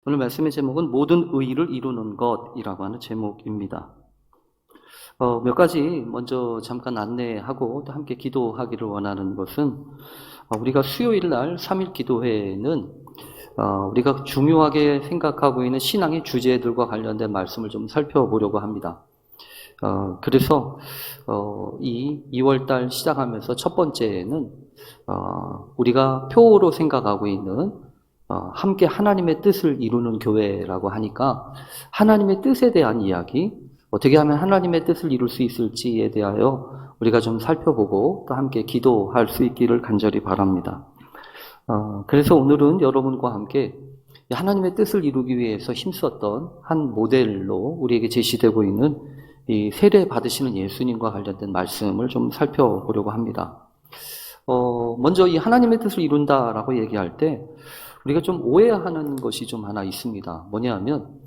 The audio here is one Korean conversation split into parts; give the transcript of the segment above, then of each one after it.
오늘 말씀의 제목은 모든 의의를 이루는 것이라고 하는 제목입니다. 몇 가지 먼저 잠깐 안내하고 또 함께 기도하기를 원하는 것은 우리가 수요일 날 3일 기도회에는 우리가 중요하게 생각하고 있는 신앙의 주제들과 관련된 말씀을 좀 살펴보려고 합니다. 그래서 이 2월달 시작하면서 첫 번째는 우리가 표로 생각하고 있는 함께 하나님의 뜻을 이루는 교회라고 하니까 하나님의 뜻에 대한 이야기, 어떻게 하면 하나님의 뜻을 이룰 수 있을지에 대하여 우리가 좀 살펴보고 또 함께 기도할 수 있기를 간절히 바랍니다. 그래서 오늘은 여러분과 함께 하나님의 뜻을 이루기 위해서 힘썼던 한 모델로 우리에게 제시되고 있는 이 세례 받으시는 예수님과 관련된 말씀을 좀 살펴보려고 합니다. 먼저 이 하나님의 뜻을 이룬다라고 얘기할 때 우리가 좀 오해하는 것이 좀 하나 있습니다. 뭐냐면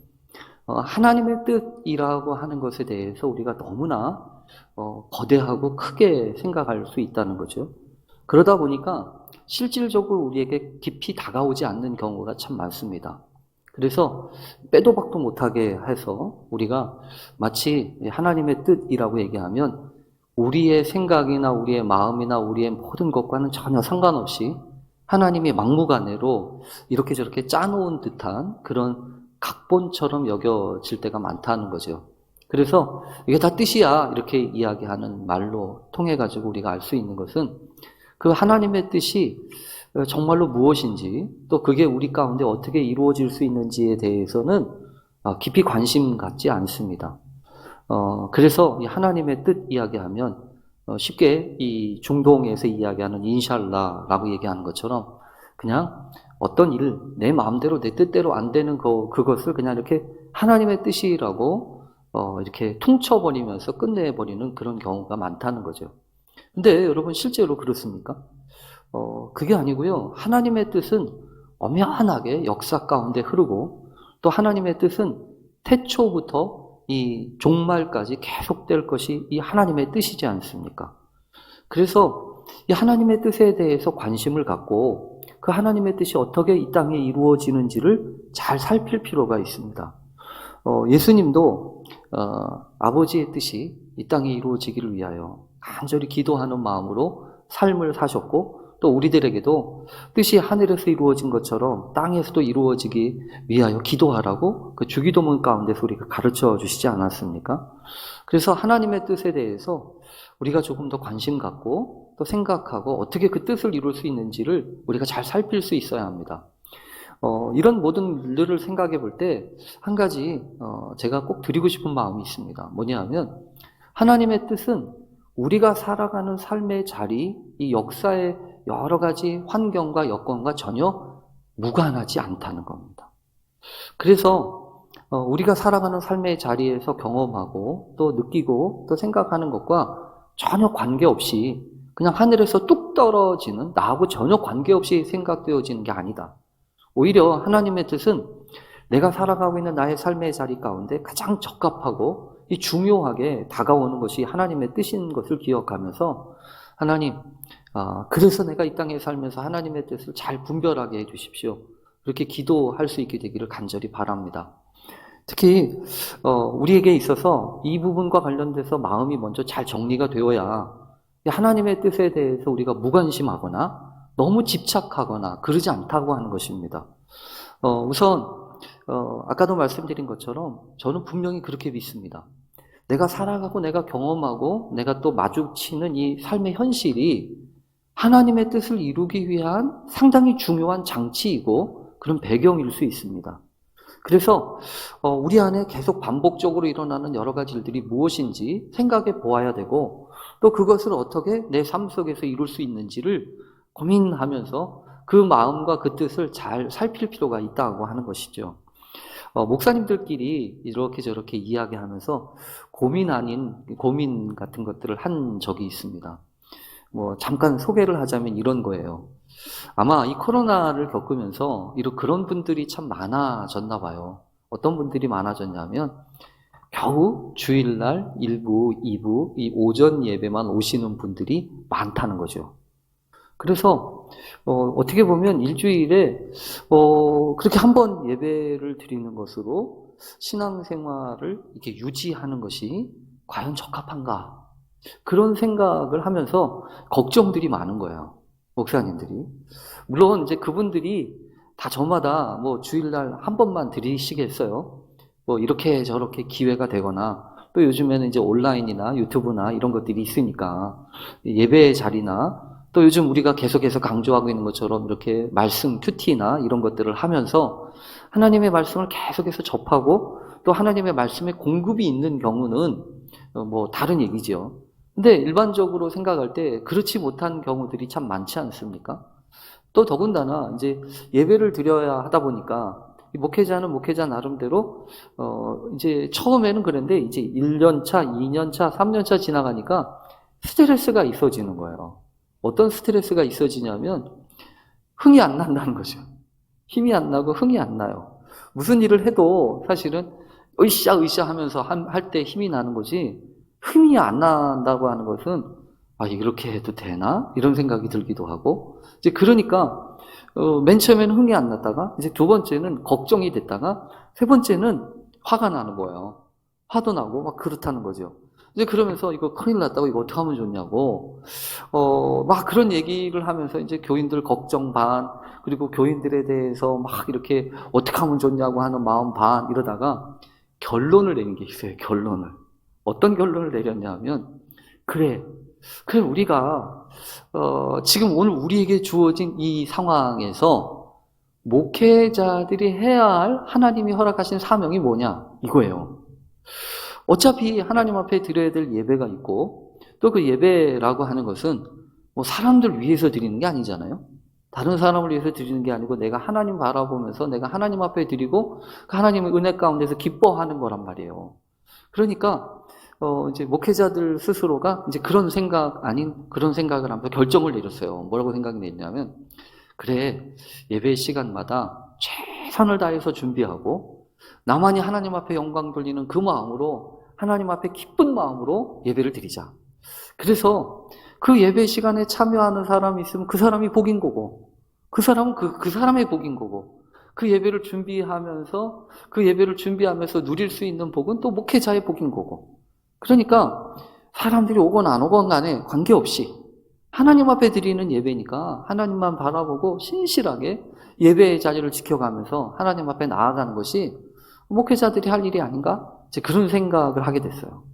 하나님의 뜻이라고 하는 것에 대해서 우리가 너무나 거대하고 크게 생각할 수 있다는 거죠. 그러다 보니까 실질적으로 우리에게 깊이 다가오지 않는 경우가 참 많습니다. 그래서 빼도 박도 못하게 해서 우리가 마치 하나님의 뜻이라고 얘기하면 우리의 생각이나 우리의 마음이나 우리의 모든 것과는 전혀 상관없이 하나님이 막무가내로 이렇게 저렇게 짜놓은 듯한 그런 각본처럼 여겨질 때가 많다는 거죠. 그래서 이게 다 뜻이야 이렇게 이야기하는 말로 통해 가지고 우리가 알 수 있는 것은 그 하나님의 뜻이 정말로 무엇인지 또 그게 우리 가운데 어떻게 이루어질 수 있는지에 대해서는 깊이 관심 갖지 않습니다. 그래서 이 하나님의 뜻 이야기하면 쉽게 이 중동에서 이야기하는 인샬라라고 얘기하는 것처럼 그냥 어떤 일, 내 마음대로 내 뜻대로 안 되는 그것을 그냥 이렇게 하나님의 뜻이라고 이렇게 퉁쳐버리면서 끝내버리는 그런 경우가 많다는 거죠. 근데 여러분 실제로 그렇습니까? 그게 아니고요. 하나님의 뜻은 엄연하게 역사 가운데 흐르고 또 하나님의 뜻은 태초부터 이 종말까지 계속될 것이 이 하나님의 뜻이지 않습니까? 그래서 이 하나님의 뜻에 대해서 관심을 갖고 그 하나님의 뜻이 어떻게 이 땅에 이루어지는지를 잘 살필 필요가 있습니다. 예수님도 아버지의 뜻이 이 땅에 이루어지기를 위하여 간절히 기도하는 마음으로 삶을 사셨고 또 우리들에게도 뜻이 하늘에서 이루어진 것처럼 땅에서도 이루어지기 위하여 기도하라고 그 주기도문 가운데서 우리가 가르쳐 주시지 않았습니까? 그래서 하나님의 뜻에 대해서 우리가 조금 더 관심 갖고 또 생각하고 어떻게 그 뜻을 이룰 수 있는지를 우리가 잘 살필 수 있어야 합니다. 이런 모든 일들을 생각해 볼 때 한 가지 제가 꼭 드리고 싶은 마음이 있습니다. 뭐냐 하면 하나님의 뜻은 우리가 살아가는 삶의 자리, 이 역사의 여러 가지 환경과 여건과 전혀 무관하지 않다는 겁니다. 그래서 우리가 살아가는 삶의 자리에서 경험하고 또 느끼고 또 생각하는 것과 전혀 관계없이 그냥 하늘에서 뚝 떨어지는 나하고 전혀 관계없이 생각되어지는 게 아니다. 오히려 하나님의 뜻은 내가 살아가고 있는 나의 삶의 자리 가운데 가장 적합하고 이 중요하게 다가오는 것이 하나님의 뜻인 것을 기억하면서 하나님, 그래서 내가 이 땅에 살면서 하나님의 뜻을 잘 분별하게 해주십시오. 그렇게 기도할 수 있게 되기를 간절히 바랍니다. 특히 우리에게 있어서 이 부분과 관련돼서 마음이 먼저 잘 정리가 되어야 하나님의 뜻에 대해서 우리가 무관심하거나 너무 집착하거나 그러지 않다고 하는 것입니다. 우선 아까도 말씀드린 것처럼 저는 분명히 그렇게 믿습니다. 내가 살아가고 내가 경험하고 내가 또 마주치는 이 삶의 현실이 하나님의 뜻을 이루기 위한 상당히 중요한 장치이고 그런 배경일 수 있습니다. 그래서 우리 안에 계속 반복적으로 일어나는 여러 가지 일들이 무엇인지 생각해 보아야 되고 또 그것을 어떻게 내 삶 속에서 이룰 수 있는지를 고민하면서 그 마음과 그 뜻을 잘 살필 필요가 있다고 하는 것이죠. 목사님들끼리 이렇게 저렇게 이야기하면서 고민 아닌 고민 같은 것들을 한 적이 있습니다. 잠깐 소개를 하자면 이런 거예요. 아마 이 코로나를 겪으면서 그런 분들이 참 많아졌나 봐요. 어떤 분들이 많아졌냐면 겨우 주일날 1부, 2부, 이 오전 예배만 오시는 분들이 많다는 거죠. 그래서 어떻게 보면 일주일에 그렇게 한 번 예배를 드리는 것으로 신앙생활을 이렇게 유지하는 것이 과연 적합한가? 그런 생각을 하면서 걱정들이 많은 거예요. 목사님들이. 물론 이제 그분들이 다 저마다 뭐 주일날 한 번만 드리시겠어요. 뭐 이렇게 저렇게 기회가 되거나 또 요즘에는 이제 온라인이나 유튜브나 이런 것들이 있으니까 예배 자리나 또 요즘 우리가 계속해서 강조하고 있는 것처럼 이렇게 말씀 큐티나 이런 것들을 하면서 하나님의 말씀을 계속해서 접하고 또 하나님의 말씀에 공급이 있는 경우는 뭐 다른 얘기죠. 근데 일반적으로 생각할 때 그렇지 못한 경우들이 참 많지 않습니까? 또 더군다나 이제 예배를 드려야 하다 보니까 이 목회자는 목회자 나름대로 이제 처음에는 그런데 이제 1년 차, 2년 차, 3년 차 지나가니까 스트레스가 있어지는 거예요. 어떤 스트레스가 있어지냐면 흥이 안 난다는 거죠. 힘이 안 나고 흥이 안 나요. 무슨 일을 해도 사실은 으쌰 하면서 할 때 힘이 나는 거지 흥이 안 난다고 하는 것은 이렇게 해도 되나? 이런 생각이 들기도 하고 이제 그러니까 맨 처음에는 흥이 안 났다가 이제 두 번째는 걱정이 됐다가 세 번째는 화가 나는 거예요. 화도 나고 막 그렇다는 거죠. 이제 그러면서 이거 큰일 났다고 이거 어떻게 하면 좋냐고 막 그런 얘기를 하면서 이제 교인들 걱정 반 그리고 교인들에 대해서 막 이렇게 어떻게 하면 좋냐고 하는 마음 반 이러다가 결론을 내린 게 있어요. 결론을. 어떤 결론을 내렸냐면 그래 우리가 지금 오늘 우리에게 주어진 이 상황에서 목회자들이 해야 할 하나님이 허락하신 사명이 뭐냐 이거예요. 어차피 하나님 앞에 드려야 될 예배가 있고 또 그 예배라고 하는 것은 뭐 사람들 위해서 드리는 게 아니잖아요. 다른 사람을 위해서 드리는 게 아니고 내가 하나님 바라보면서 내가 하나님 앞에 드리고 그 하나님의 은혜 가운데서 기뻐하는 거란 말이에요. 그러니까 이제 목회자들 스스로가 이제 그런 생각을 하면서 결정을 내렸어요. 뭐라고 생각이 냈냐면, 그래, 예배 시간마다 최선을 다해서 준비하고, 나만이 하나님 앞에 영광 돌리는 그 마음으로, 하나님 앞에 기쁜 마음으로 예배를 드리자. 그래서 그 예배 시간에 참여하는 사람이 있으면 그 사람이 복인 거고, 그 사람은 그 사람의 복인 거고, 그 예배를 준비하면서 누릴 수 있는 복은 또 목회자의 복인 거고, 그러니까 사람들이 오건 안 오건 간에 관계없이 하나님 앞에 드리는 예배니까 하나님만 바라보고 신실하게 예배의 자리를 지켜가면서 하나님 앞에 나아가는 것이 목회자들이 할 일이 아닌가? 이제 그런 생각을 하게 됐어요.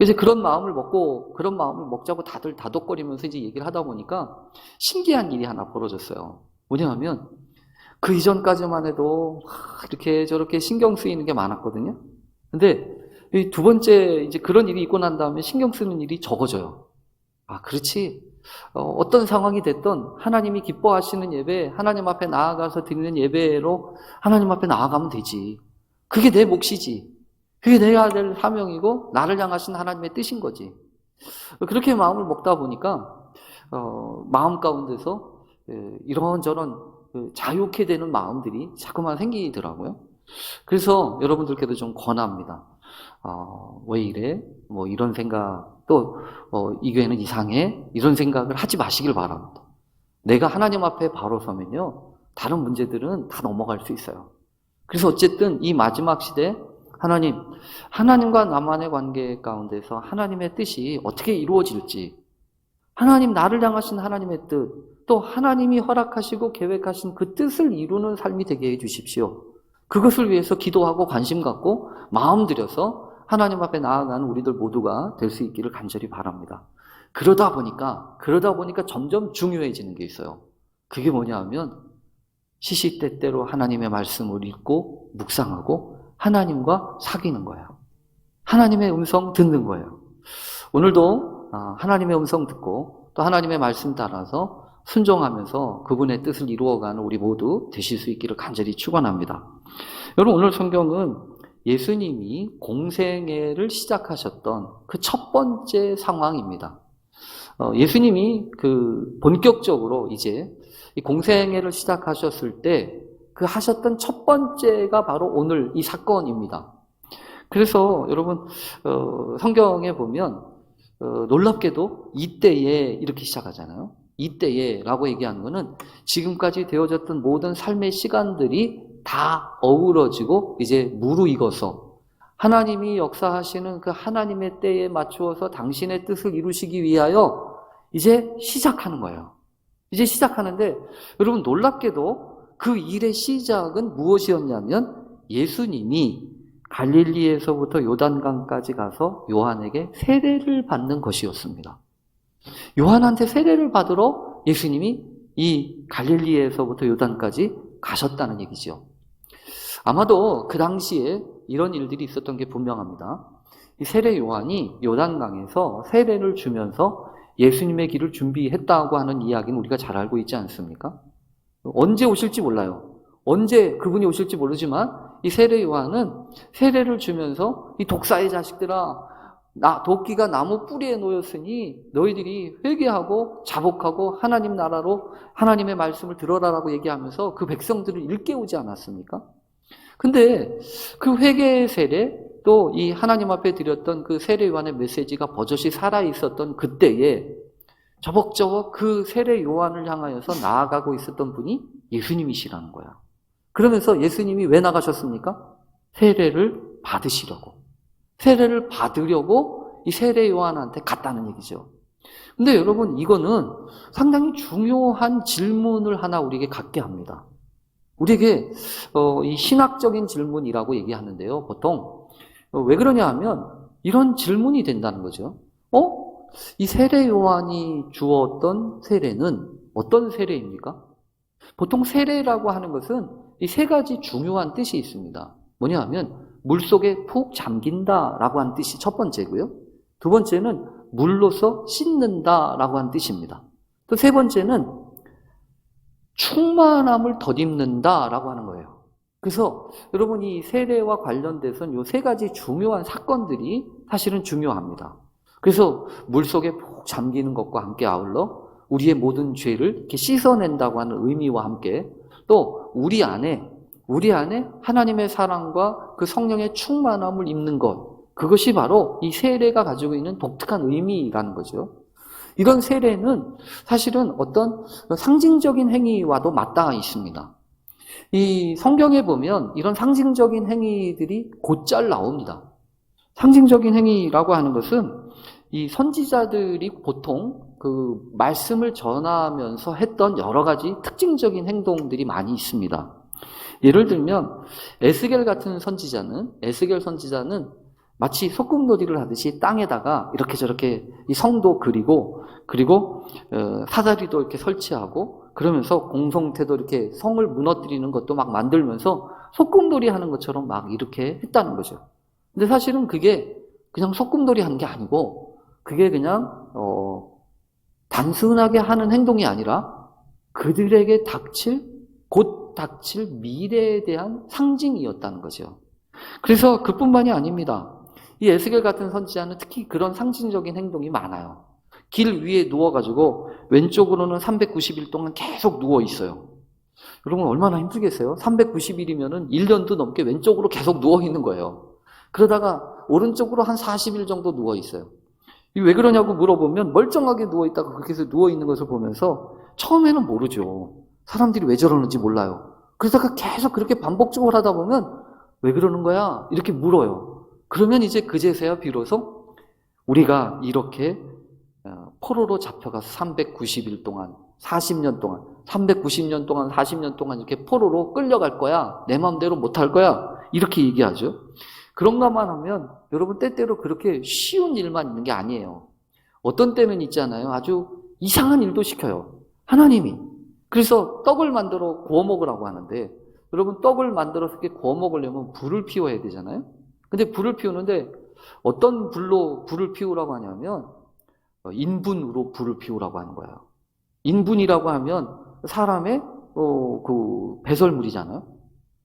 이제 그런 마음을 먹자고 다들 다독거리면서 이제 얘기를 하다 보니까 신기한 일이 하나 벌어졌어요. 뭐냐면 그 이전까지만 해도 이렇게 저렇게 신경 쓰이는 게 많았거든요. 근데 이 두 번째 이제 그런 일이 있고 난 다음에 신경 쓰는 일이 적어져요. 그렇지. 어떤 상황이 됐던 하나님이 기뻐하시는 예배, 하나님 앞에 나아가서 드리는 예배로 하나님 앞에 나아가면 되지. 그게 내 몫이지. 그게 내가 될 사명이고 나를 향하신 하나님의 뜻인 거지. 그렇게 마음을 먹다 보니까 마음 가운데서 이런저런 자유케 되는 마음들이 자꾸만 생기더라고요. 그래서 여러분들께도 좀 권합니다. 왜 이래? 뭐 이런 생각, 또 이 교회는 이상해? 이런 생각을 하지 마시길 바랍니다. 내가 하나님 앞에 바로 서면요, 다른 문제들은 다 넘어갈 수 있어요. 그래서 어쨌든 이 마지막 시대 하나님과 나만의 관계 가운데서 하나님의 뜻이 어떻게 이루어질지, 하나님 나를 향하신 하나님의 뜻, 또 하나님이 허락하시고 계획하신 그 뜻을 이루는 삶이 되게 해 주십시오. 그것을 위해서 기도하고 관심 갖고 마음 들여서 하나님 앞에 나아가는 우리들 모두가 될 수 있기를 간절히 바랍니다. 그러다 보니까 점점 중요해지는 게 있어요. 그게 뭐냐 하면 시시때때로 하나님의 말씀을 읽고 묵상하고 하나님과 사귀는 거예요. 하나님의 음성 듣는 거예요. 오늘도 하나님의 음성 듣고 또 하나님의 말씀 따라서 순종하면서 그분의 뜻을 이루어가는 우리 모두 되실 수 있기를 간절히 축원합니다. 여러분, 오늘 성경은 예수님이 공생애를 시작하셨던 그 첫 번째 상황입니다. 예수님이 본격적으로 이제 이 공생애를 시작하셨을 때 그 하셨던 첫 번째가 바로 오늘 이 사건입니다. 그래서 여러분, 성경에 보면 놀랍게도 이때에 이렇게 시작하잖아요. 이때에라고 얘기하는 것은 지금까지 되어졌던 모든 삶의 시간들이 다 어우러지고 이제 무르익어서 하나님이 역사하시는 그 하나님의 때에 맞추어서 당신의 뜻을 이루시기 위하여 이제 시작하는 거예요. 이제 시작하는데 여러분 놀랍게도 그 일의 시작은 무엇이었냐면 예수님이 갈릴리에서부터 요단강까지 가서 요한에게 세례를 받는 것이었습니다. 요한한테 세례를 받으러 예수님이 이 갈릴리에서부터 요단까지 가셨다는 얘기죠. 아마도 그 당시에 이런 일들이 있었던 게 분명합니다. 이 세례 요한이 요단강에서 세례를 주면서 예수님의 길을 준비했다고 하는 이야기는 우리가 잘 알고 있지 않습니까? 언제 오실지 몰라요. 언제 그분이 오실지 모르지만 이 세례 요한은 세례를 주면서 이 독사의 자식들아, 도끼가 나무 뿌리에 놓였으니 너희들이 회개하고 자복하고 하나님 나라로 하나님의 말씀을 들어라라고 얘기하면서 그 백성들을 일깨우지 않았습니까? 근데 그 회개의 세례 또 이 하나님 앞에 드렸던 그 세례 요한의 메시지가 버젓이 살아있었던 그때에 저벅저벅 그 세례 요한을 향하여서 나아가고 있었던 분이 예수님이시라는 거야. 그러면서 예수님이 왜 나가셨습니까? 세례를 받으시려고. 세례를 받으려고 이 세례 요한한테 갔다는 얘기죠. 근데 여러분 이거는 상당히 중요한 질문을 하나 우리에게 갖게 합니다. 우리에게 이 신학적인 질문이라고 얘기하는데요. 보통 왜 그러냐 하면 이런 질문이 된다는 거죠. 이 세례 요한이 주었던 세례는 어떤 세례입니까? 보통 세례라고 하는 것은 이 세 가지 중요한 뜻이 있습니다. 뭐냐 하면 물속에 푹 잠긴다라고 하는 뜻이 첫 번째고요. 두 번째는 물로서 씻는다라고 하는 뜻입니다. 또 세 번째는 충만함을 덧입는다라고 하는 거예요. 그래서 여러분 이 세례와 관련돼서는 이 세 가지 중요한 사건들이 사실은 중요합니다. 그래서 물속에 푹 잠기는 것과 함께 아울러 우리의 모든 죄를 이렇게 씻어낸다고 하는 의미와 함께 또 우리 안에 하나님의 사랑과 그 성령의 충만함을 입는 것, 그것이 바로 이 세례가 가지고 있는 독특한 의미라는 거죠. 이런 세례는 사실은 어떤 상징적인 행위와도 맞닿아 있습니다. 이 성경에 보면 이런 상징적인 행위들이 곧잘 나옵니다. 상징적인 행위라고 하는 것은 이 선지자들이 보통 그 말씀을 전하면서 했던 여러 가지 특징적인 행동들이 많이 있습니다. 예를 들면 에스겔 선지자는 마치 소꿉놀이를 하듯이 땅에다가 이렇게 저렇게 이 성도 그리고 사다리도 이렇게 설치하고 그러면서 공성태도 이렇게 성을 무너뜨리는 것도 막 만들면서 소꿉놀이 하는 것처럼 막 이렇게 했다는 거죠. 근데 사실은 그게 그냥 소꿉놀이 하는 게 아니고 그게 그냥 단순하게 하는 행동이 아니라 그들에게 곧 닥칠 미래에 대한 상징이었다는 거죠. 그래서 그뿐만이 아닙니다. 이 에스겔 같은 선지자는 특히 그런 상징적인 행동이 많아요. 길 위에 누워가지고 왼쪽으로는 390일 동안 계속 누워있어요. 여러분 얼마나 힘들겠어요? 390일이면은 1년도 넘게 왼쪽으로 계속 누워있는 거예요. 그러다가 오른쪽으로 한 40일 정도 누워있어요. 왜 그러냐고 물어보면 멀쩡하게 누워있다가 그렇게 해서 누워있는 것을 보면서 처음에는 모르죠. 사람들이 왜 저러는지 몰라요. 그러다가 계속 그렇게 반복적으로 하다 보면 왜 그러는 거야? 이렇게 물어요. 그러면 이제 그제서야 비로소 우리가 이렇게 포로로 잡혀가서 390일 동안, 40년 동안, 390년 동안, 40년 동안 이렇게 포로로 끌려갈 거야. 내 마음대로 못할 거야. 이렇게 얘기하죠. 그런가만 하면 여러분 때때로 그렇게 쉬운 일만 있는 게 아니에요. 어떤 때는 있잖아요. 아주 이상한 일도 시켜요. 하나님이. 그래서 떡을 만들어 구워 먹으라고 하는데 여러분 떡을 만들어서 이렇게 구워 먹으려면 불을 피워야 되잖아요. 근데 불을 피우는데 어떤 불로 불을 피우라고 하냐면 인분으로 불을 피우라고 하는 거예요. 인분이라고 하면 사람의 그 배설물이잖아요.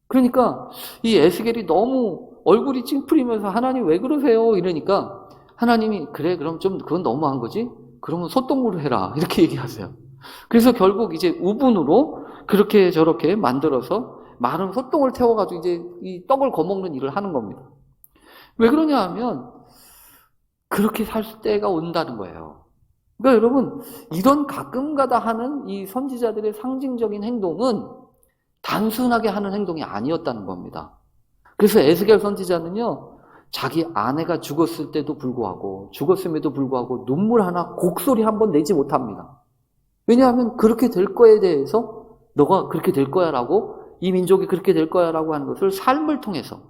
그러니까 이 에스겔이 너무 얼굴이 찡풀이면서 하나님 왜 그러세요? 이러니까 하나님이 그래 그럼 좀 그건 너무한 거지? 그러면 소똥으로 해라 이렇게 얘기하세요. 그래서 결국 이제 우분으로 그렇게 저렇게 만들어서 마른 소똥을 태워가지고 이제 이 떡을 거먹는 일을 하는 겁니다. 왜 그러냐 하면 그렇게 살 때가 온다는 거예요. 그러니까 여러분, 이런 가끔가다 하는 이 선지자들의 상징적인 행동은 단순하게 하는 행동이 아니었다는 겁니다. 그래서 에스겔 선지자는요, 자기 아내가 죽었음에도 불구하고 눈물 하나 곡소리 한 번 내지 못합니다. 왜냐하면 그렇게 될 거에 대해서 너가 그렇게 될 거야 라고, 이 민족이 그렇게 될 거야 라고 하는 것을 삶을 통해서,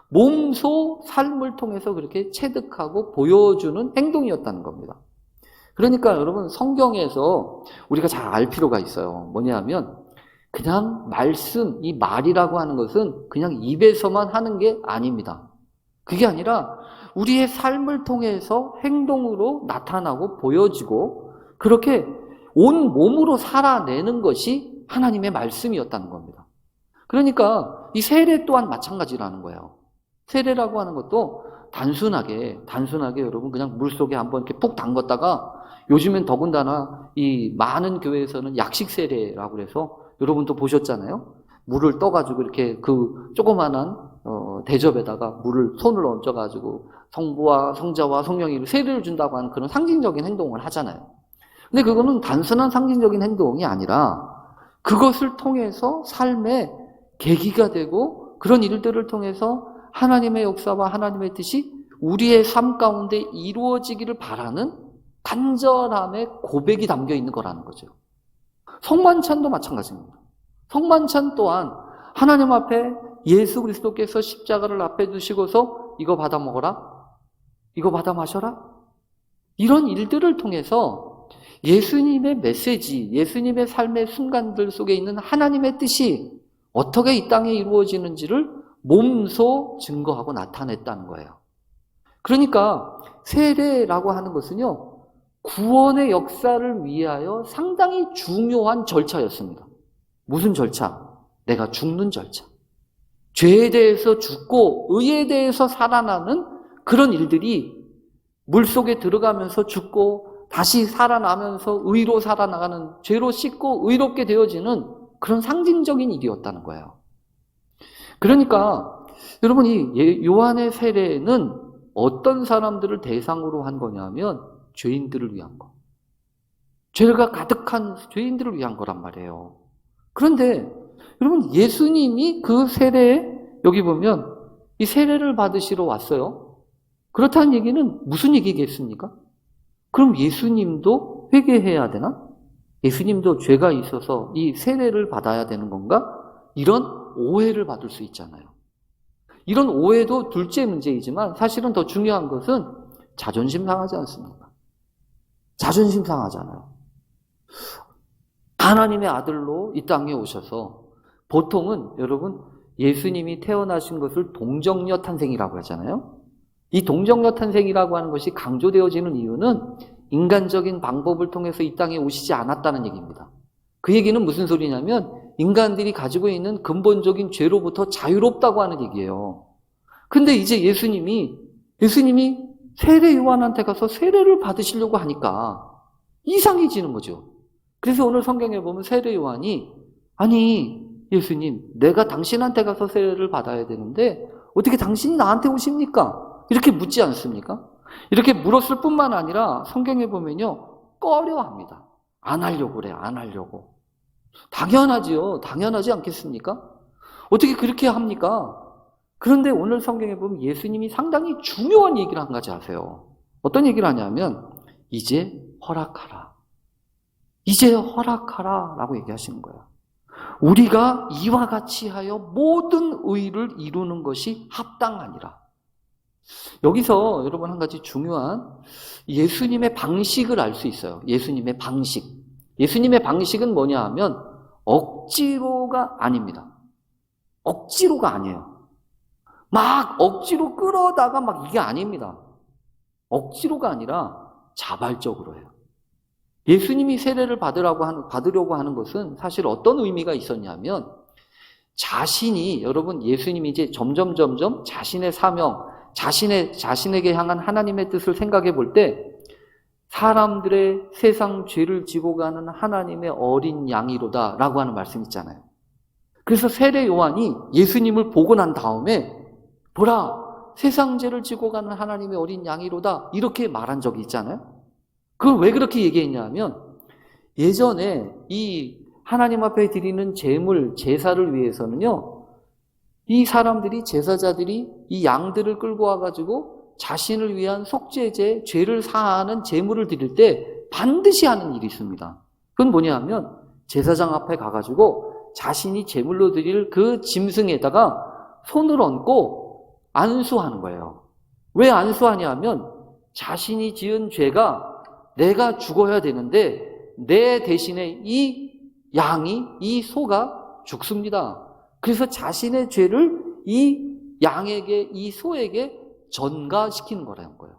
몸소 삶을 통해서 그렇게 체득하고 보여주는 행동이었다는 겁니다. 그러니까 여러분, 성경에서 우리가 잘 알 필요가 있어요. 뭐냐면 그냥 말씀, 이 말이라고 하는 것은 그냥 입에서만 하는 게 아닙니다. 그게 아니라 우리의 삶을 통해서 행동으로 나타나고 보여지고 그렇게 온 몸으로 살아내는 것이 하나님의 말씀이었다는 겁니다. 그러니까 이 세례 또한 마찬가지라는 거예요. 세례라고 하는 것도 단순하게 여러분 그냥 물속에 한번 이렇게 푹 담갔다가, 요즘엔 더군다나 이 많은 교회에서는 약식 세례라고 해서 여러분도 보셨잖아요. 물을 떠가지고 이렇게 그 조그만한 대접에다가 물을 손을 얹어가지고 성부와 성자와 성령이 세례를 준다고 하는 그런 상징적인 행동을 하잖아요. 근데 그거는 단순한 상징적인 행동이 아니라 그것을 통해서 삶의 계기가 되고 그런 일들을 통해서 하나님의 역사와 하나님의 뜻이 우리의 삶 가운데 이루어지기를 바라는 간절함의 고백이 담겨 있는 거라는 거죠. 성만찬도 마찬가지입니다. 성만찬 또한 하나님 앞에 예수 그리스도께서 십자가를 앞에 두시고서 이거 받아 먹어라, 이거 받아 마셔라, 이런 일들을 통해서 예수님의 메시지, 예수님의 삶의 순간들 속에 있는 하나님의 뜻이 어떻게 이 땅에 이루어지는지를 몸소 증거하고 나타냈다는 거예요. 그러니까 세례라고 하는 것은요, 구원의 역사를 위하여 상당히 중요한 절차였습니다. 무슨 절차? 내가 죽는 절차. 죄에 대해서 죽고 의에 대해서 살아나는 그런 일들이 물속에 들어가면서 죽고 다시 살아나면서 의로 살아나가는, 죄로 씻고 의롭게 되어지는 그런 상징적인 일이었다는 거예요. 그러니까 여러분, 이 요한의 세례는 어떤 사람들을 대상으로 한 거냐면 죄인들을 위한 거. 죄가 가득한 죄인들을 위한 거란 말이에요. 그런데 여러분, 예수님이 그 세례에, 여기 보면 이 세례를 받으시러 왔어요. 그렇다는 얘기는 무슨 얘기겠습니까? 그럼 예수님도 회개해야 되나? 예수님도 죄가 있어서 이 세례를 받아야 되는 건가? 이런 오해를 받을 수 있잖아요. 이런 오해도 둘째 문제이지만 사실은 더 중요한 것은 자존심 상하지 않습니까? 자존심 상하잖아요. 하나님의 아들로 이 땅에 오셔서, 보통은 여러분 예수님이 태어나신 것을 동정녀 탄생이라고 하잖아요. 이 동정녀 탄생이라고 하는 것이 강조되어지는 이유는 인간적인 방법을 통해서 이 땅에 오시지 않았다는 얘기입니다. 그 얘기는 무슨 소리냐면 인간들이 가지고 있는 근본적인 죄로부터 자유롭다고 하는 얘기예요. 근데 이제 예수님이 세례 요한한테 가서 세례를 받으시려고 하니까 이상해지는 거죠. 그래서 오늘 성경에 보면 세례 요한이, 아니 예수님, 내가 당신한테 가서 세례를 받아야 되는데 어떻게 당신이 나한테 오십니까? 이렇게 묻지 않습니까? 이렇게 물었을 뿐만 아니라 성경에 보면요, 꺼려합니다. 안 하려고 그래요. 안 하려고. 당연하지요. 당연하지 않겠습니까? 어떻게 그렇게 합니까? 그런데 오늘 성경에 보면 예수님이 상당히 중요한 얘기를 한 가지 하세요. 어떤 얘기를 하냐면 이제 허락하라. 이제 허락하라 라고 얘기하시는 거예요. 우리가 이와 같이 하여 모든 의를 이루는 것이 합당하니라. 여기서 여러분 한 가지 중요한 예수님의 방식을 알 수 있어요. 예수님의 방식. 예수님의 방식은 뭐냐 하면 억지로가 아닙니다. 억지로가 아니에요. 막 억지로 끌어다가 막 이게 아닙니다. 억지로가 아니라 자발적으로 해요. 예수님이 세례를 받으려고 하는 것은 사실 어떤 의미가 있었냐면 자신이, 여러분 예수님이 이제 점점 자신의 사명, 자신에게 향한 하나님의 뜻을 생각해 볼 때 사람들의 세상 죄를 지고 가는 하나님의 어린 양이로다 라고 하는 말씀 있잖아요. 그래서 세례 요한이 예수님을 보고 난 다음에 보라, 세상 죄를 지고 가는 하나님의 어린 양이로다 이렇게 말한 적이 있잖아요. 그걸 왜 그렇게 얘기했냐면 예전에 이 하나님 앞에 드리는 제물, 제사를 위해서는요, 이 사람들이, 제사자들이 이 양들을 끌고 와가지고 자신을 위한 속죄제, 죄를 사하는 제물을 드릴 때 반드시 하는 일이 있습니다. 그건 뭐냐 하면 제사장 앞에 가가지고 자신이 제물로 드릴 그 짐승에다가 손을 얹고 안수하는 거예요. 왜 안수하냐 하면 자신이 지은 죄가 내가 죽어야 되는데 내 대신에 이 양이, 이 소가 죽습니다. 그래서 자신의 죄를 이 양에게, 이 소에게 전가시키는 거라는 거예요.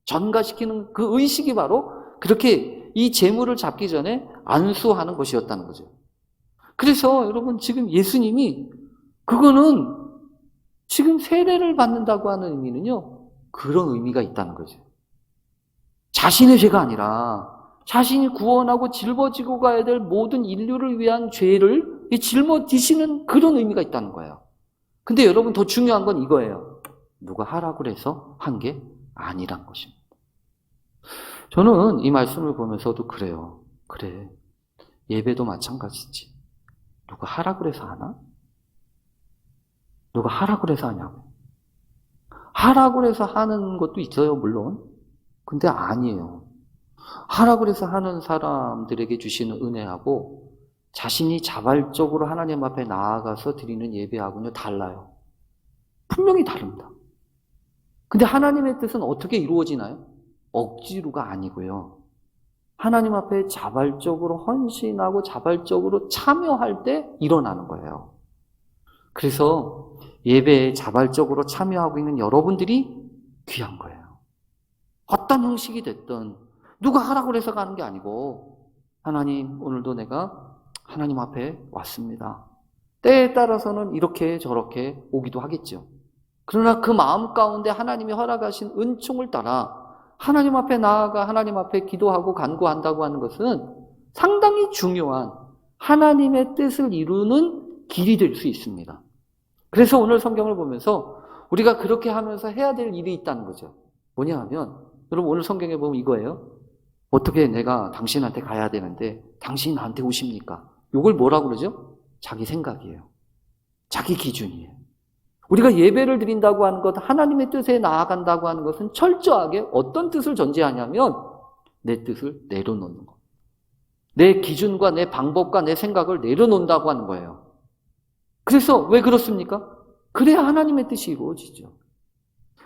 전가시키는 그 의식이 바로 그렇게 이 재물을 잡기 전에 안수하는 것이었다는 거죠. 그래서 여러분 지금 예수님이 그거는 지금 세례를 받는다고 하는 의미는요, 그런 의미가 있다는 거죠. 자신의 죄가 아니라 자신이 구원하고 짊어지고 가야 될 모든 인류를 위한 죄를 짊어지시는 그런 의미가 있다는 거예요. 근데 여러분 더 중요한 건 이거예요. 누가 하라고 그래서 한 게 아니란 것입니다. 저는 이 말씀을 보면서도 그래요. 그래, 예배도 마찬가지지. 누가 하라고 그래서 하나? 누가 하라고 그래서 하냐고. 하라고 그래서 하는 것도 있어요, 물론. 근데 아니에요. 하라고 그래서 하는 사람들에게 주시는 은혜하고 자신이 자발적으로 하나님 앞에 나아가서 드리는 예배하고는 달라요. 분명히 다릅니다. 근데 하나님의 뜻은 어떻게 이루어지나요? 억지로가 아니고요. 하나님 앞에 자발적으로 헌신하고 자발적으로 참여할 때 일어나는 거예요. 그래서 예배에 자발적으로 참여하고 있는 여러분들이 귀한 거예요. 어떤 형식이 됐든 누가 하라고 해서 가는 게 아니고 하나님, 오늘도 내가 하나님 앞에 왔습니다. 때에 따라서는 이렇게 저렇게 오기도 하겠죠. 그러나 그 마음 가운데 하나님이 허락하신 은총을 따라 하나님 앞에 나아가 하나님 앞에 기도하고 간구한다고 하는 것은 상당히 중요한 하나님의 뜻을 이루는 길이 될 수 있습니다. 그래서 오늘 성경을 보면서 우리가 그렇게 하면서 해야 될 일이 있다는 거죠. 뭐냐 하면 여러분 오늘 성경에 보면 이거예요. 어떻게 내가 당신한테 가야 되는데 당신이 나한테 오십니까? 이걸 뭐라고 그러죠? 자기 생각이에요. 자기 기준이에요. 우리가 예배를 드린다고 하는 것, 하나님의 뜻에 나아간다고 하는 것은 철저하게 어떤 뜻을 전제하냐면 내 뜻을 내려놓는 것. 내 기준과 내 방법과 내 생각을 내려놓는다고 하는 거예요. 그래서 왜 그렇습니까? 그래야 하나님의 뜻이 이루어지죠.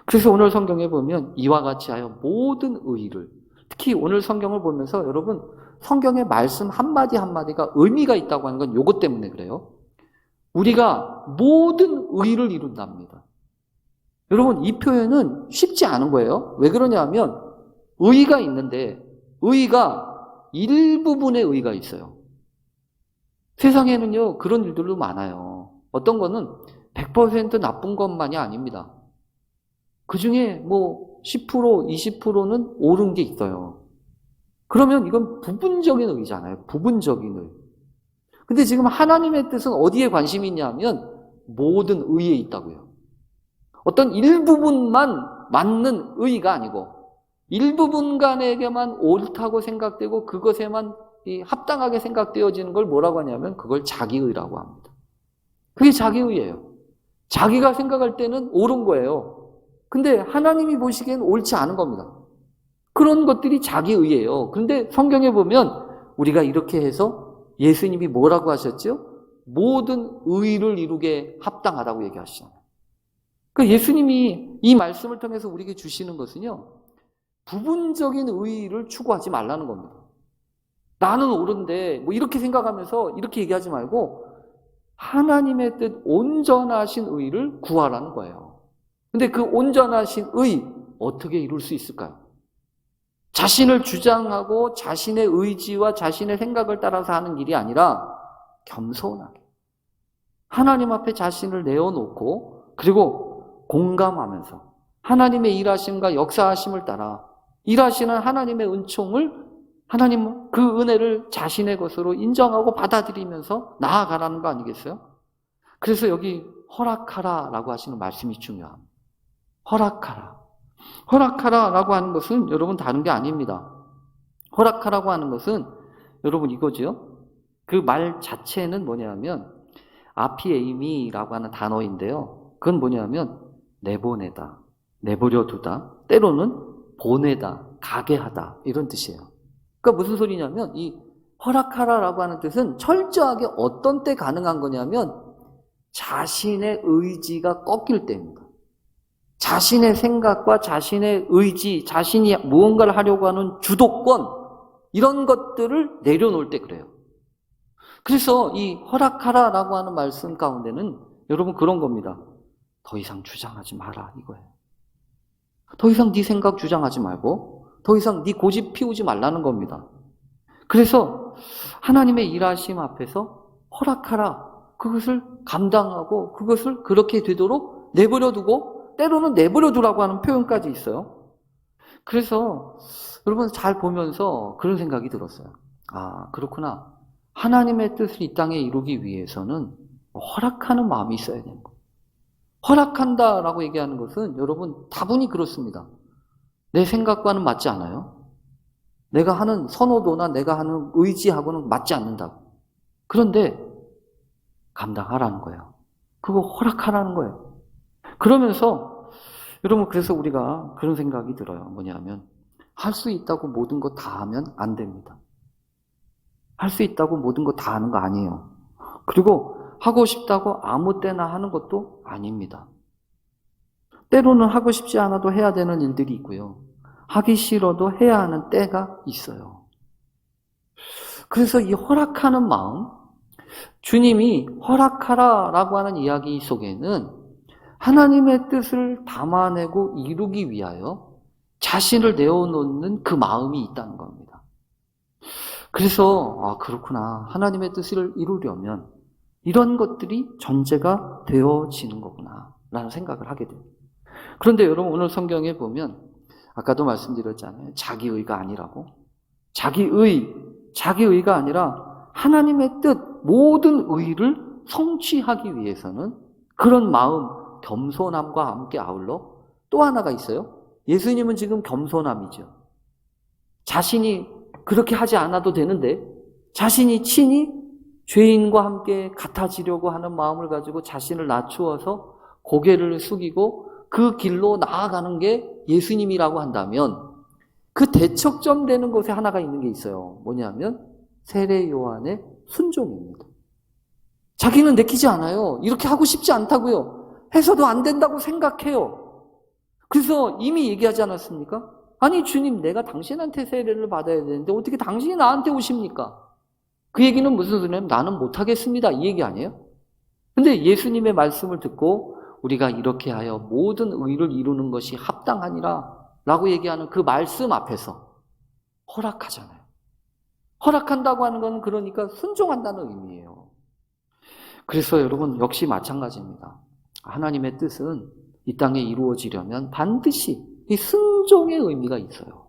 그래서 오늘 성경에 보면 이와 같이 하여 모든 의의를, 특히 오늘 성경을 보면서 여러분 성경의 말씀 한마디 한마디가 의미가 있다고 하는 건 요것 때문에 그래요. 우리가 모든 의의를 이룬답니다. 여러분 이 표현은 쉽지 않은 거예요. 왜 그러냐면 의의가 있는데 의의가 일부분의 의의가 있어요. 세상에는요 그런 일들도 많아요. 어떤 거는 100% 나쁜 것만이 아닙니다. 그 중에 뭐 10%, 20%는 옳은 게 있어요. 그러면 이건 부분적인 의잖아요. 부분적인 의. 근데 지금 하나님의 뜻은 어디에 관심이 있냐면 모든 의에 있다고요. 어떤 일부분만 맞는 의가 아니고 일부분간에게만 옳다고 생각되고 그것에만 합당하게 생각되어지는 걸 뭐라고 하냐면 그걸 자기의라고 합니다. 그게 자기의예요. 자기가 생각할 때는 옳은 거예요. 근데 하나님이 보시기엔 옳지 않은 겁니다. 그런 것들이 자기의예요. 그런데 성경에 보면 우리가 이렇게 해서 예수님이 뭐라고 하셨죠? 모든 의를 이루게 합당하다고 얘기하시잖아요. 그러니까 예수님이 이 말씀을 통해서 우리에게 주시는 것은요, 부분적인 의를 추구하지 말라는 겁니다. 나는 옳은데 뭐 이렇게 생각하면서 이렇게 얘기하지 말고 하나님의 뜻 온전하신 의를 구하라는 거예요. 근데 그 온전하신 의 어떻게 이룰 수 있을까요? 자신을 주장하고 자신의 의지와 자신의 생각을 따라서 하는 일이 아니라 겸손하게 하나님 앞에 자신을 내어놓고 그리고 공감하면서 하나님의 일하심과 역사하심을 따라 일하시는 하나님의 은총을 하나님 그 은혜를 자신의 것으로 인정하고 받아들이면서 나아가라는 거 아니겠어요? 그래서 여기 허락하라라고 하시는 말씀이 중요합니다. 허락하라. 허락하라라고 하는 것은 여러분 다른 게 아닙니다. 허락하라고 하는 것은 여러분 이거죠. 그 말 자체는 뭐냐면 아피에이미라고 하는 단어인데요. 그건 뭐냐면 내보내다, 내버려 두다, 때로는 보내다, 가게 하다 이런 뜻이에요. 그러니까 무슨 소리냐면 이 허락하라라고 하는 뜻은 철저하게 어떤 때 가능한 거냐면 자신의 의지가 꺾일 때입니다. 자신의 생각과 자신의 의지, 자신이 무언가를 하려고 하는 주도권 이런 것들을 내려놓을 때 그래요. 그래서 이 허락하라라고 하는 말씀 가운데는 여러분 그런 겁니다. 더 이상 주장하지 마라 이거예요. 더 이상 네 생각 주장하지 말고 더 이상 네 고집 피우지 말라는 겁니다. 그래서 하나님의 일하심 앞에서 허락하라. 그것을 감당하고 그것을 그렇게 되도록 내버려 두고 때로는 내버려 두라고 하는 표현까지 있어요. 그래서 여러분 잘 보면서 그런 생각이 들었어요. 아, 그렇구나. 하나님의 뜻을 이 땅에 이루기 위해서는 허락하는 마음이 있어야 되는 거예요. 허락한다라고 얘기하는 것은 여러분 다분히 그렇습니다. 내 생각과는 맞지 않아요. 내가 하는 선호도나 내가 하는 의지하고는 맞지 않는다고. 그런데 감당하라는 거예요. 그거 허락하라는 거예요. 그러면서 여러분 그래서 우리가 그런 생각이 들어요. 뭐냐면 할 수 있다고 모든 거 다 하면 안 됩니다. 할 수 있다고 모든 거 다 하는 거 아니에요. 그리고 하고 싶다고 아무 때나 하는 것도 아닙니다. 때로는 하고 싶지 않아도 해야 되는 일들이 있고요. 하기 싫어도 해야 하는 때가 있어요. 그래서 이 허락하는 마음, 주님이 허락하라라고 하는 이야기 속에는 하나님의 뜻을 담아내고 이루기 위하여 자신을 내어놓는 그 마음이 있다는 겁니다. 그래서 아 그렇구나. 하나님의 뜻을 이루려면 이런 것들이 전제가 되어지는 거구나 라는 생각을 하게 됩니다. 그런데 여러분 오늘 성경에 보면 아까도 말씀드렸잖아요. 자기의가 아니라고. 자기의가 아니라 하나님의 뜻, 모든 의를 성취하기 위해서는 그런 마음, 겸손함과 함께 아울러 또 하나가 있어요. 예수님은 지금 겸손함이죠. 자신이 그렇게 하지 않아도 되는데 자신이 친히 죄인과 함께 같아지려고 하는 마음을 가지고 자신을 낮추어서 고개를 숙이고 그 길로 나아가는 게 예수님이라고 한다면 그 대척점 되는 곳에 하나가 있는 게 있어요. 뭐냐면 세례 요한의 순종입니다. 자기는 내키지 않아요. 이렇게 하고 싶지 않다고요. 해서도 안 된다고 생각해요. 그래서 이미 얘기하지 않았습니까? 아니 주님 내가 당신한테 세례를 받아야 되는데 어떻게 당신이 나한테 오십니까? 그 얘기는 무슨 소리냐면 나는 못하겠습니다. 이 얘기 아니에요? 근데 예수님의 말씀을 듣고 우리가 이렇게 하여 모든 의를 이루는 것이 합당하니라 라고 얘기하는 그 말씀 앞에서 허락하잖아요. 허락한다고 하는 건 그러니까 순종한다는 의미예요. 그래서 여러분 역시 마찬가지입니다. 하나님의 뜻은 이 땅에 이루어지려면 반드시 이 순종의 의미가 있어요.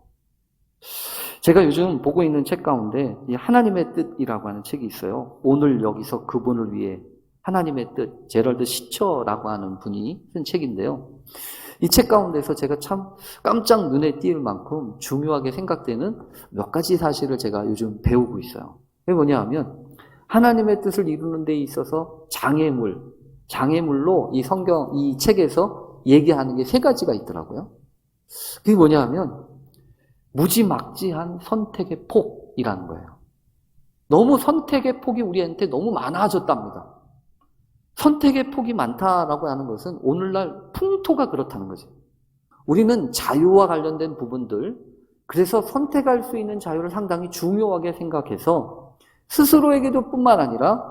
제가 요즘 보고 있는 책 가운데 이 하나님의 뜻이라고 하는 책이 있어요. 오늘 여기서 그분을 위해 하나님의 뜻, 제럴드 시처라고 하는 분이 쓴 책인데요. 이 책 가운데서 제가 참 깜짝 눈에 띄을 만큼 중요하게 생각되는 몇 가지 사실을 제가 요즘 배우고 있어요. 그게 뭐냐 하면 하나님의 뜻을 이루는 데 있어서 장애물로 이 책에서 얘기하는 게 세 가지가 있더라고요. 그게 뭐냐 하면 무지막지한 선택의 폭이라는 거예요. 너무 선택의 폭이 우리한테 너무 많아졌답니다. 선택의 폭이 많다라고 하는 것은 오늘날 풍토가 그렇다는 거죠. 우리는 자유와 관련된 부분들, 그래서 선택할 수 있는 자유를 상당히 중요하게 생각해서 스스로에게도 뿐만 아니라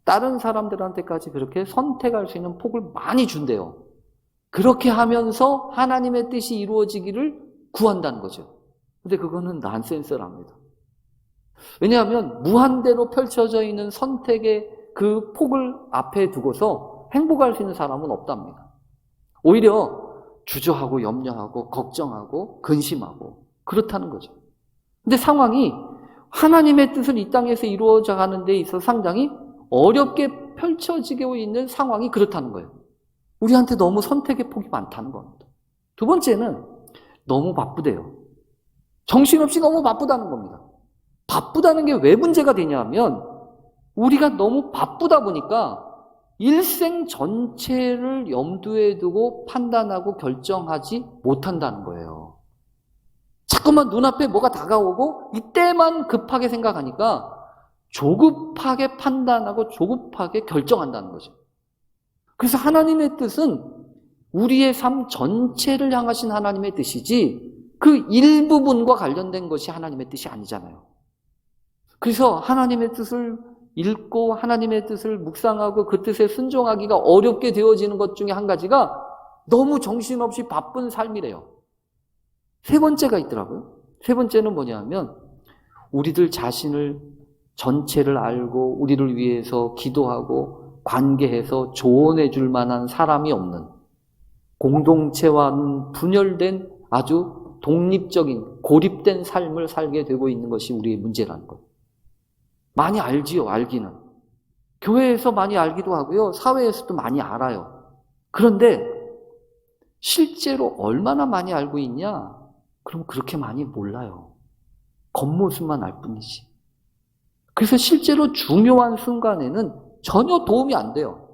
다른 사람들한테까지 그렇게 선택할 수 있는 폭을 많이 준대요. 그렇게 하면서 하나님의 뜻이 이루어지기를 구한다는 거죠. 근데 그거는 난센스랍니다. 왜냐하면 무한대로 펼쳐져 있는 선택의 그 폭을 앞에 두고서 행복할 수 있는 사람은 없답니다. 오히려 주저하고 염려하고 걱정하고 근심하고 그렇다는 거죠. 근데 상황이 하나님의 뜻을 이 땅에서 이루어져 가는 데 있어서 상당히 어렵게 펼쳐지고 있는 상황이 그렇다는 거예요. 우리한테 너무 선택의 폭이 많다는 겁니다. 두 번째는 너무 바쁘대요. 정신없이 너무 바쁘다는 겁니다. 바쁘다는 게 왜 문제가 되냐면 우리가 너무 바쁘다 보니까 일생 전체를 염두에 두고 판단하고 결정하지 못한다는 거예요. 자꾸만 눈앞에 뭐가 다가오고 이때만 급하게 생각하니까 조급하게 판단하고 조급하게 결정한다는 거죠. 그래서 하나님의 뜻은 우리의 삶 전체를 향하신 하나님의 뜻이지 그 일부분과 관련된 것이 하나님의 뜻이 아니잖아요. 그래서 하나님의 뜻을 읽고 하나님의 뜻을 묵상하고 그 뜻에 순종하기가 어렵게 되어지는 것 중에 한 가지가 너무 정신없이 바쁜 삶이래요. 세 번째가 있더라고요. 세 번째는 뭐냐면 우리들 자신을 전체를 알고 우리를 위해서 기도하고 관계해서 조언해 줄 만한 사람이 없는 공동체와는 분열된 아주 독립적인 고립된 삶을 살게 되고 있는 것이 우리의 문제라는 거예요. 많이 알지요, 알기는. 교회에서 많이 알기도 하고요. 사회에서도 많이 알아요. 그런데 실제로 얼마나 많이 알고 있냐? 그럼 그렇게 많이 몰라요. 겉모습만 알 뿐이지. 그래서 실제로 중요한 순간에는 전혀 도움이 안 돼요.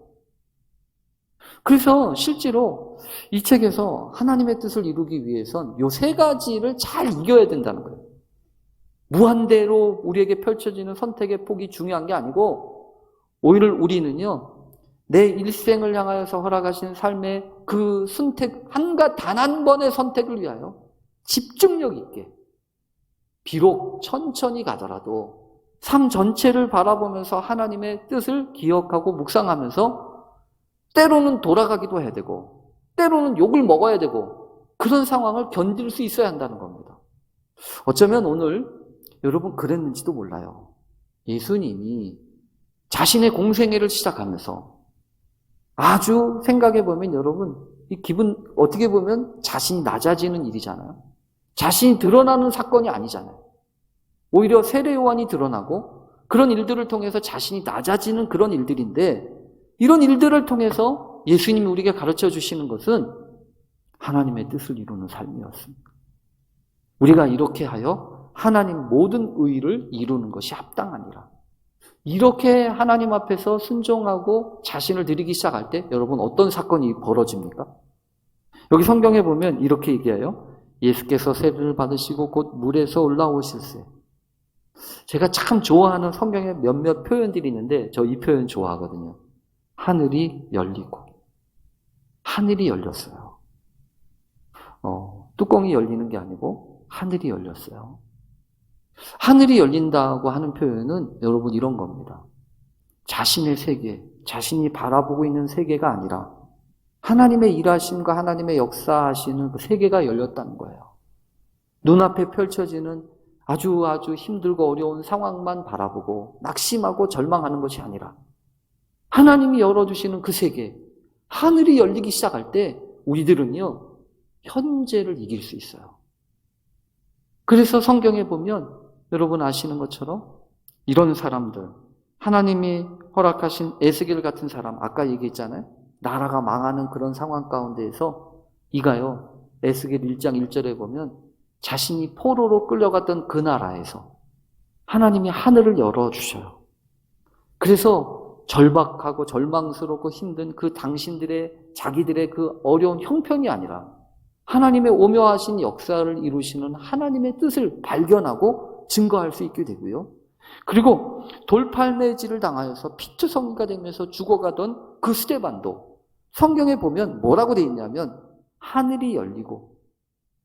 그래서 실제로 이 책에서 하나님의 뜻을 이루기 위해선 요 세 가지를 잘 이겨야 된다는 거예요. 무한대로 우리에게 펼쳐지는 선택의 폭이 중요한 게 아니고 오히려 우리는요, 내 일생을 향하여서 허락하신 삶의 그 선택, 단 한 번의 선택을 위하여 집중력 있게 비록 천천히 가더라도 삶 전체를 바라보면서 하나님의 뜻을 기억하고 묵상하면서 때로는 돌아가기도 해야 되고 때로는 욕을 먹어야 되고 그런 상황을 견딜 수 있어야 한다는 겁니다. 어쩌면 오늘 여러분 그랬는지도 몰라요. 예수님이 자신의 공생애를 시작하면서 아주 생각해보면 여러분 이 기분 어떻게 보면 자신이 낮아지는 일이잖아요. 자신이 드러나는 사건이 아니잖아요. 오히려 세례 요한이 드러나고 그런 일들을 통해서 자신이 낮아지는 그런 일들인데 이런 일들을 통해서 예수님이 우리에게 가르쳐 주시는 것은 하나님의 뜻을 이루는 삶이었습니다. 우리가 이렇게 하여 하나님 모든 의를 이루는 것이 합당하니라. 이렇게 하나님 앞에서 순종하고 자신을 드리기 시작할 때 여러분 어떤 사건이 벌어집니까? 여기 성경에 보면 이렇게 얘기해요. 예수께서 세례를 받으시고 곧 물에서 올라오실세. 제가 참 좋아하는 성경의 몇몇 표현들이 있는데 저 이 표현 좋아하거든요. 하늘이 열리고. 하늘이 열렸어요. 뚜껑이 열리는 게 아니고 하늘이 열렸어요. 하늘이 열린다고 하는 표현은 여러분 이런 겁니다. 자신의 세계, 자신이 바라보고 있는 세계가 아니라 하나님의 일하심과 하나님의 역사하시는 그 세계가 열렸다는 거예요. 눈앞에 펼쳐지는 아주 힘들고 어려운 상황만 바라보고 낙심하고 절망하는 것이 아니라 하나님이 열어주시는 그 세계, 하늘이 열리기 시작할 때 우리들은요, 현재를 이길 수 있어요. 그래서 성경에 보면 여러분 아시는 것처럼 이런 사람들, 하나님이 허락하신 에스겔 같은 사람, 아까 얘기했잖아요. 나라가 망하는 그런 상황 가운데에서 이가요, 에스겔 1장 1절에 보면 자신이 포로로 끌려갔던 그 나라에서 하나님이 하늘을 열어주셔요. 그래서 절박하고 절망스럽고 힘든 그 당신들의 자기들의 그 어려운 형편이 아니라 하나님의 오묘하신 역사를 이루시는 하나님의 뜻을 발견하고 증거할 수 있게 되고요. 그리고 돌팔매질을 당하여서 피투성이가 되면서 죽어가던 그 스데반도 성경에 보면 뭐라고 되어 있냐면 하늘이 열리고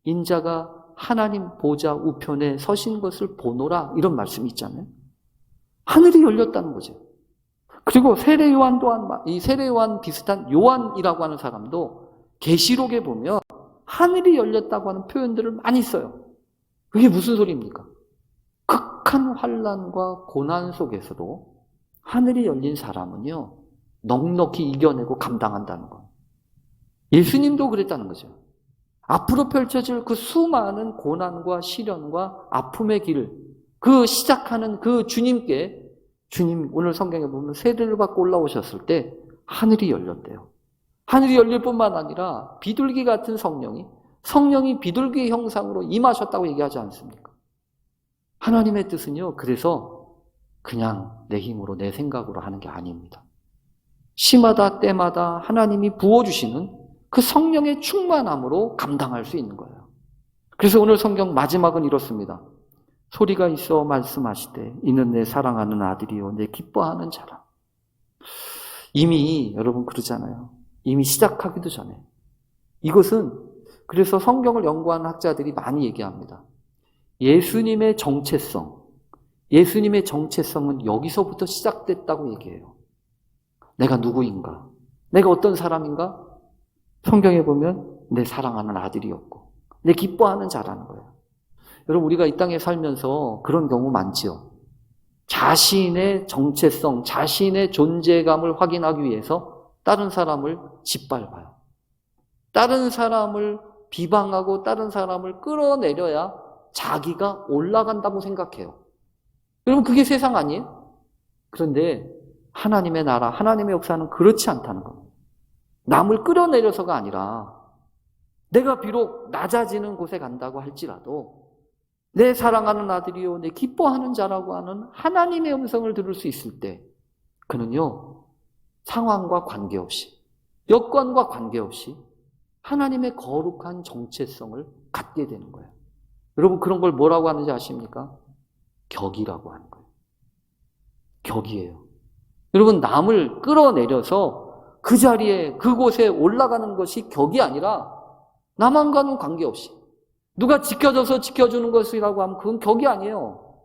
인자가 하나님 보좌 우편에 서신 것을 보노라 이런 말씀이 있잖아요. 하늘이 열렸다는 거죠. 그리고 세례 요한 또한 이 세례 요한 비슷한 요한이라고 하는 사람도 계시록에 보면 하늘이 열렸다고 하는 표현들을 많이 써요. 그게 무슨 소리입니까? 극한 환난과 고난 속에서도 하늘이 열린 사람은요, 넉넉히 이겨내고 감당한다는 거예요. 예수님도 그랬다는 거죠. 앞으로 펼쳐질 그 수많은 고난과 시련과 아픔의 길을 그 시작하는 그 주님께 주님 오늘 성경에 보면 세례를 받고 올라오셨을 때 하늘이 열렸대요. 하늘이 열릴 뿐만 아니라 비둘기 같은 성령이 성령이 비둘기 형상으로 임하셨다고 얘기하지 않습니까? 하나님의 뜻은요, 그래서 그냥 내 힘으로 내 생각으로 하는 게 아닙니다. 시마다 때마다 하나님이 부어주시는 그 성령의 충만함으로 감당할 수 있는 거예요. 그래서 오늘 성경 마지막은 이렇습니다. 소리가 있어 말씀하시되 이는 내 사랑하는 아들이요 내 기뻐하는 자라. 이미 여러분 그러잖아요. 이미 시작하기도 전에. 이것은 그래서 성경을 연구하는 학자들이 많이 얘기합니다. 예수님의 정체성은 여기서부터 시작됐다고 얘기해요. 내가 누구인가? 내가 어떤 사람인가? 성경에 보면 내 사랑하는 아들이었고 내 기뻐하는 자라는 거예요. 여러분 우리가 이 땅에 살면서 그런 경우 많지요. 자신의 정체성, 자신의 존재감을 확인하기 위해서 다른 사람을 짓밟아요. 다른 사람을 비방하고 다른 사람을 끌어내려야 자기가 올라간다고 생각해요. 여러분 그게 세상 아니에요? 그런데 하나님의 나라, 하나님의 역사는 그렇지 않다는 겁니다. 남을 끌어내려서가 아니라 내가 비록 낮아지는 곳에 간다고 할지라도 내 사랑하는 아들이요 내 기뻐하는 자라고 하는 하나님의 음성을 들을 수 있을 때 그는요 상황과 관계없이 여건과 관계없이 하나님의 거룩한 정체성을 갖게 되는 거예요. 여러분 그런 걸 뭐라고 하는지 아십니까? 격이라고 하는 거예요. 격이에요. 여러분 남을 끌어내려서 그 자리에 그곳에 올라가는 것이 격이 아니라 남한과는 관계없이 누가 지켜줘서 지켜주는 것이라고 하면 그건 격이 아니에요.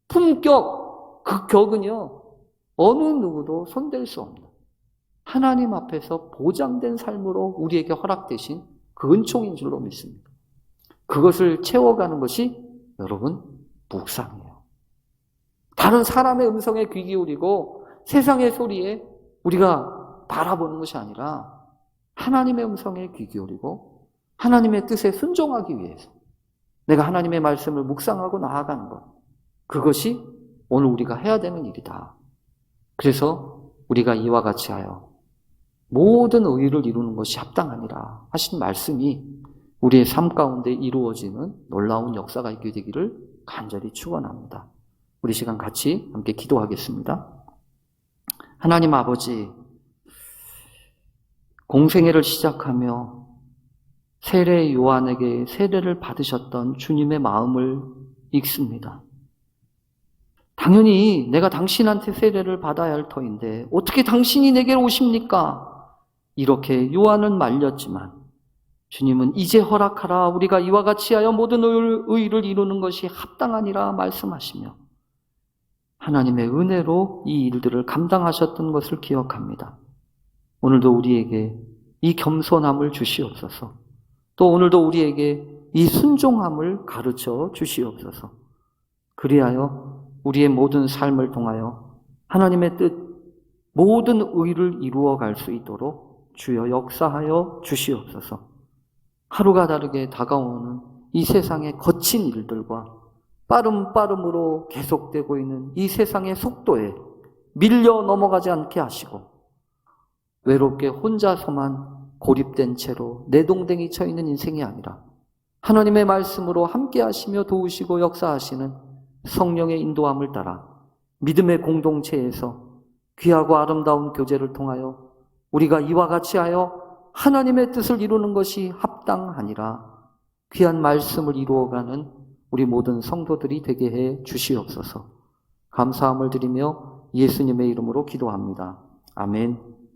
품격, 그 격은요 어느 누구도 손댈 수 없는 하나님 앞에서 보장된 삶으로 우리에게 허락되신 그 은총인 줄로 믿습니다. 그것을 채워가는 것이 여러분 묵상이에요. 다른 사람의 음성에 귀 기울이고 세상의 소리에 우리가 바라보는 것이 아니라 하나님의 음성에 귀 기울이고 하나님의 뜻에 순종하기 위해서 내가 하나님의 말씀을 묵상하고 나아가는 것, 그것이 오늘 우리가 해야 되는 일이다. 그래서 우리가 이와 같이 하여 모든 의를 이루는 것이 합당하니라 하신 말씀이 우리의 삶 가운데 이루어지는 놀라운 역사가 있게 되기를 간절히 축원합니다. 우리 시간 같이 함께 기도하겠습니다. 하나님 아버지, 공생애를 시작하며 세례 요한에게 세례를 받으셨던 주님의 마음을 읽습니다. 당연히 내가 당신한테 세례를 받아야 할 터인데 어떻게 당신이 내게로 오십니까? 이렇게 요한은 말렸지만 주님은 이제 허락하라 우리가 이와 같이 하여 모든 의를 이루는 것이 합당하니라 말씀하시며 하나님의 은혜로 이 일들을 감당하셨던 것을 기억합니다. 오늘도 우리에게 이 겸손함을 주시옵소서. 또 오늘도 우리에게 이 순종함을 가르쳐 주시옵소서. 그리하여 우리의 모든 삶을 통하여 하나님의 뜻, 모든 의를 이루어갈 수 있도록 주여 역사하여 주시옵소서. 하루가 다르게 다가오는 이 세상의 거친 일들과 빠름으로 계속되고 있는 이 세상의 속도에 밀려 넘어가지 않게 하시고 외롭게 혼자서만 고립된 채로 내동댕이 쳐 있는 인생이 아니라 하나님의 말씀으로 함께 하시며 도우시고 역사하시는 성령의 인도함을 따라 믿음의 공동체에서 귀하고 아름다운 교제를 통하여 우리가 이와 같이 하여 하나님의 뜻을 이루는 것이 합당하니라 귀한 말씀을 이루어가는 우리 모든 성도들이 되게 해 주시옵소서. 감사함을 드리며 예수님의 이름으로 기도합니다. 아멘.